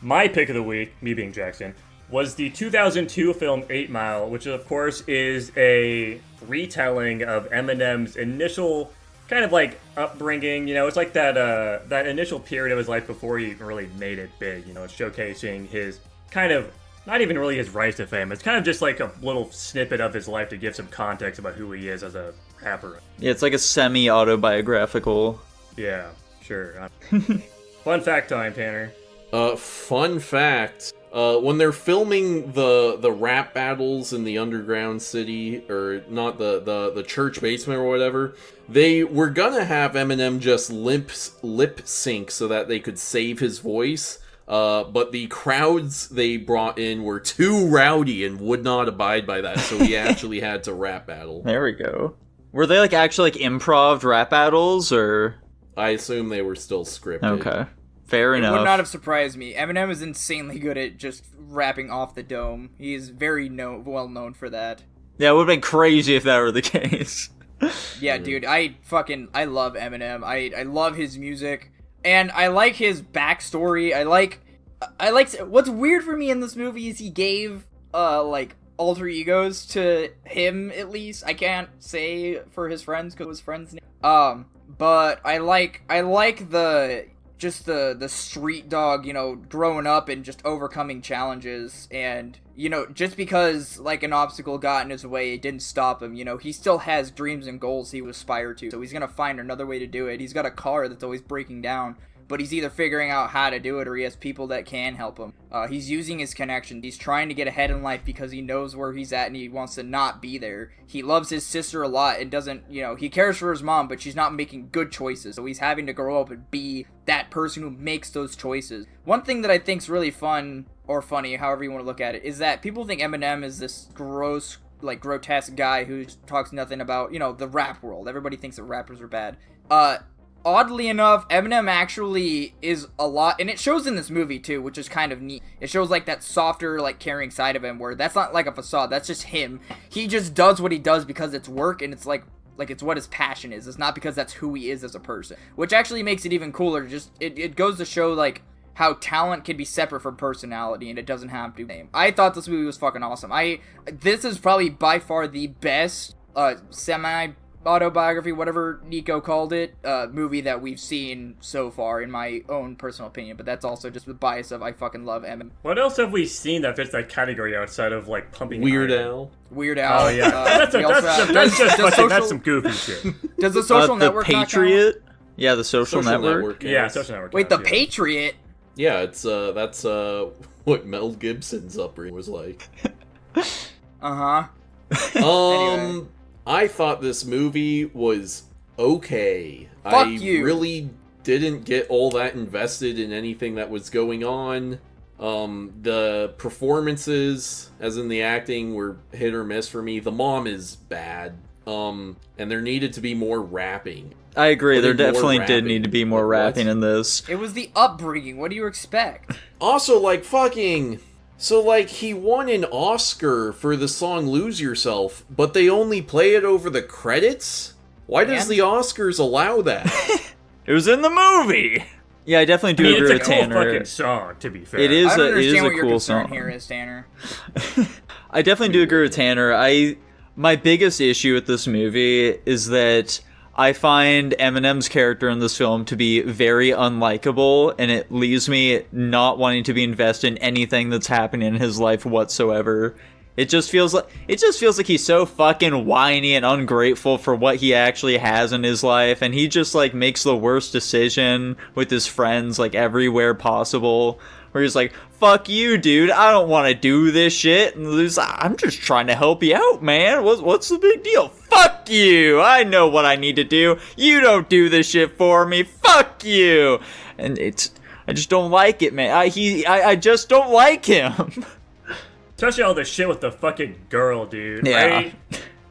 My pick of the week, me being Jackson, was the 2002 film 8 Mile, which of course is a retelling of Eminem's initial kind of like upbringing. You know, it's like that initial period of his life before he even really made it big. You know, it's showcasing his kind of, not even really his rise to fame. It's kind of just like a little snippet of his life to give some context about who he is as a rapper. Yeah, it's like a semi-autobiographical. Yeah, sure. Fun fact time, Tanner. Fun fact. When they're filming the rap battles in the underground city, or not the church basement or whatever, they were gonna have Eminem just lip sync so that they could save his voice. But the crowds they brought in were too rowdy and would not abide by that, so he actually had to rap battle. There we go. Were they actually improv rap battles, or? I assume they were still scripted. Okay. Fair enough. It would not have surprised me. Eminem is insanely good at just rapping off the dome. He is very well known for that. Yeah, it would have been crazy if that were the case. Yeah, dude, I love Eminem. I love his music, and I like his backstory. I like what's weird for me in this movie is he gave alter egos to him, at least. I can't say for his friends because it was friends' name. But I like the street dog, growing up and just overcoming challenges, and, just because, an obstacle got in his way, it didn't stop him, he still has dreams and goals he would aspire to, so he's gonna find another way to do it. He's got a car that's always breaking down, but he's either figuring out how to do it or he has people that can help him. He's using his connections. He's trying to get ahead in life because he knows where he's at and he wants to not be there. He loves his sister a lot and doesn't, he cares for his mom, but she's not making good choices. So he's having to grow up and be that person who makes those choices. One thing that I think's really fun, or funny, however you want to look at it, is that people think Eminem is this gross, grotesque guy who talks nothing about, the rap world. Everybody thinks that rappers are bad. Oddly enough, Eminem actually is a lot, and it shows in this movie too, which is kind of neat. It shows that softer, caring side of him, where that's not like a facade, that's just him. He just does what he does because it's work, and it's like it's what his passion is. It's not because that's who he is as a person, which actually makes it even cooler. Just it goes to show how talent can be separate from personality, and it doesn't have to be. I thought this movie was fucking awesome. This is probably by far the best semi-autobiography, whatever Nico called it, movie that we've seen so far, in my own personal opinion. But that's also just the bias of I fucking love Eminem. What else have we seen that fits that category outside of pumping Weird iron? Al. Weird Al. Oh yeah, that's some goofy shit. Does the Social Network The Patriot? Yeah, the Social Network. Yeah, Social Network. Wait, the Patriot? Yeah, it's that's what Mel Gibson's upbringing was like. Uh-huh. Anyway. I thought this movie was okay. Fuck I you. really didn't get all that invested in anything that was going on. The performances, as in the acting, were hit or miss for me. The mom is bad. And there needed to be more rapping. I agree, there definitely did need to be more rapping in this. It was the upbringing, what do you expect? Also, he won an Oscar for the song Lose Yourself, but they only play it over the credits? Why does the Oscars allow that? It was in the movie! Yeah, I definitely do agree with Tanner. It's a cool fucking song, to be fair. It is I don't understand a what your cool concern song. here is, Tanner. I definitely do agree with Tanner. My biggest issue with this movie is that I find Eminem's character in this film to be very unlikable, and it leaves me not wanting to be invested in anything that's happening in his life whatsoever. It just feels like he's so fucking whiny and ungrateful for what he actually has in his life, and he just makes the worst decision with his friends everywhere possible. Where he's like, fuck you, dude, I don't want to do this shit. And he's like, I'm just trying to help you out, man. What's the big deal? Fuck you. I know what I need to do. You don't do this shit for me. Fuck you. And I just don't like it, man. I just don't like him. Especially all this shit with the fucking girl, dude. Yeah. Right?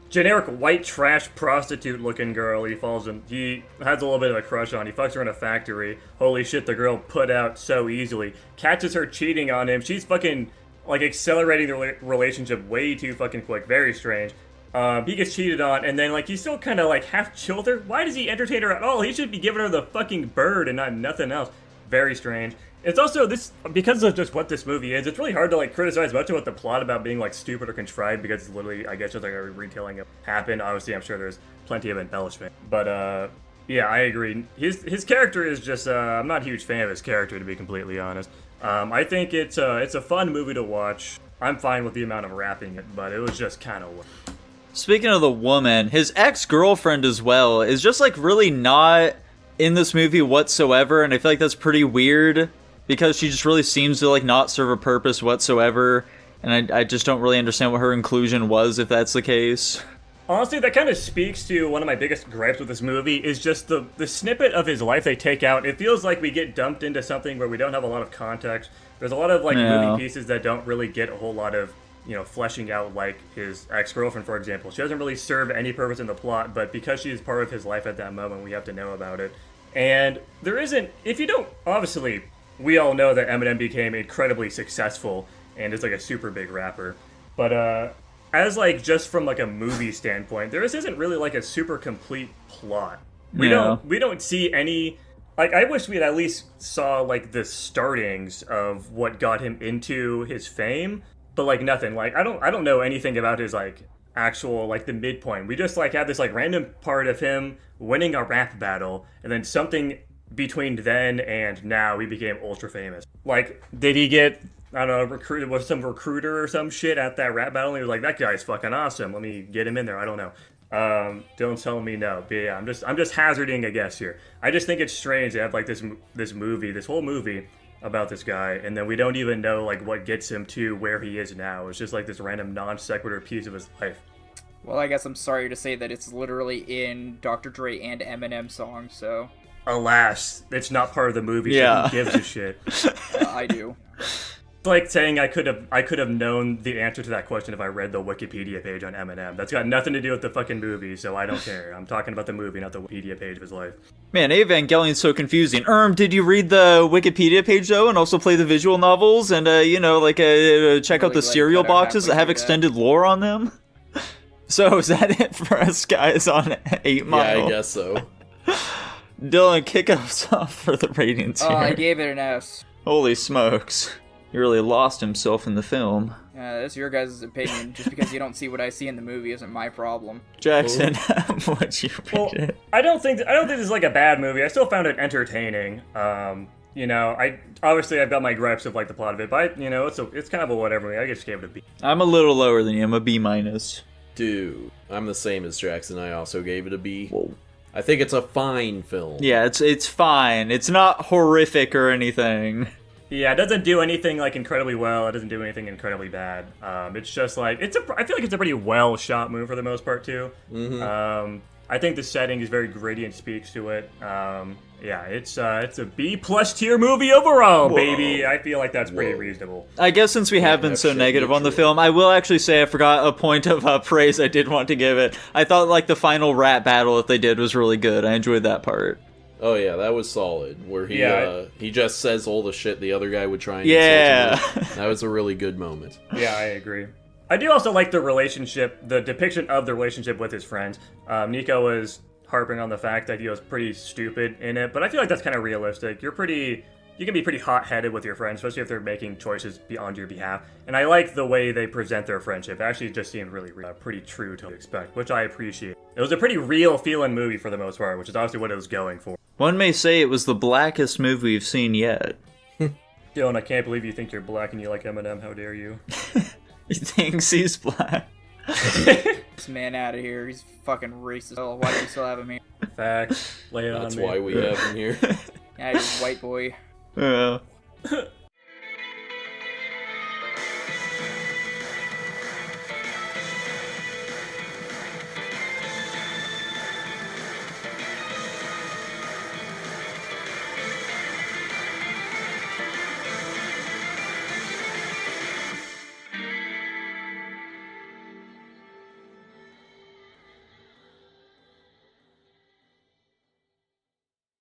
Generic white trash prostitute looking girl he has a little bit of a crush on. He fucks her in a factory. Holy shit, the girl put out so easily. Catches her cheating on him. She's fucking accelerating the relationship way too fucking quick. Very strange. He gets cheated on, and then he still kind of half chilled her. Why does he entertain her at all? He should be giving her the fucking bird and not nothing else. Very strange. It's also this, because of just what this movie is, it's really hard to like criticize much about the plot about being like stupid or contrived, because it's literally, I guess, just like a retelling of what happened. Obviously, I'm sure there's plenty of embellishment, but yeah, I agree. His character is just I'm not a huge fan of his character, to be completely honest. I think it's a fun movie to watch. I'm fine with the amount of rapping it, but it was just kind of. Speaking of the woman, his ex-girlfriend as well is just like really not in this movie whatsoever, and I feel like that's pretty weird because she just really seems to like not serve a purpose whatsoever, and I just don't really understand what her inclusion was if that's the case. Honestly, that kind of speaks to one of my biggest gripes with this movie, is just the snippet of his life they take out. It feels like we get dumped into something where we don't have a lot of context. There's a lot of like movie pieces that don't really get a whole lot of, you know, fleshing out, like his ex-girlfriend, for example. She doesn't really serve any purpose in the plot, but because she is part of his life at that moment, we have to know about it. And there isn't, if you don't, obviously, we all know that Eminem became incredibly successful and is like a super big rapper. But as like just from like a movie standpoint, there isn't really like a super complete plot. We don't see any, like, I wish we had at least saw like the startings of what got him into his fame, but like nothing. Like I don't know anything about his like actual like the midpoint. We just like had this like random part of him winning a rap battle, and then something between then and now he became ultra famous. Like, did he get, I don't know, recruited, was some recruiter or some shit at that rap battle, and he was like, that guy's fucking awesome, let me get him in there? I don't know. Don't tell me no. But yeah, I'm just hazarding a guess here. I just think it's strange to have like this whole movie about this guy, and then we don't even know like what gets him to where he is now. It's just like this random non sequitur piece of his life. Well, I guess I'm sorry to say that it's literally in Dr. Dre and Eminem songs, so... Alas, it's not part of the movie, Yeah. so who gives a shit? I do. It's like saying I could have known the answer to that question if I read the Wikipedia page on Eminem. That's got nothing to do with the fucking movie, so I don't care. I'm talking about the movie, not the Wikipedia page of his life. Man, Evangelion's so confusing. Did you read the Wikipedia page though, and also play the visual novels, and check out the cereal boxes that have extended lore on them? So is that it for us guys on 8 Mile? Yeah, I guess so. Dylan, kick us off for the ratings here. I gave it an S. Holy smokes. He really lost himself in the film. That's your guys' opinion. Just because you don't see what I see in the movie isn't my problem. Jackson, what'd you rate it? I don't think this is like a bad movie. I still found it entertaining. I've got my gripes of like the plot of it, but it's kind of a whatever movie. I just gave it a B. I'm a little lower than you. I'm a B minus. Dude, I'm the same as Jackson. I also gave it a B. Whoa. I think it's a fine film. Yeah, it's fine. It's not horrific or anything. Yeah, it doesn't do anything like incredibly well. It doesn't do anything incredibly bad. It's just like I feel like it's a pretty well shot movie for the most part too. Mm-hmm. I think the setting is very gritty and speaks to it. It's a B+ tier movie overall, baby. I feel like that's pretty reasonable. I guess since we have been so negative on the film, I will actually say I forgot a point of praise I did want to give it. I thought like the final rap battle that they did was really good. I enjoyed that part. Oh yeah, that was solid. Where he just says all the shit the other guy would try and insult him. That was a really good moment. Yeah, I agree. I do also like the relationship, the depiction of the relationship with his friends. Nico was harping on the fact that he was pretty stupid in it, but I feel like that's kind of realistic. You can be pretty hot-headed with your friends, especially if they're making choices on your behalf. And I like the way they present their friendship. It actually just seemed really pretty true to expect, which I appreciate. It was a pretty real feeling movie for the most part, which is obviously what it was going for. One may say it was the blackest movie we've seen yet. Dylan, I can't believe you think you're black and you like Eminem. How dare you? He thinks he's black. This man out of here. He's fucking racist. Oh, why do we still have him here? Facts. Lay it on me. That's why we have him here. Yeah, he's a white boy. Yeah.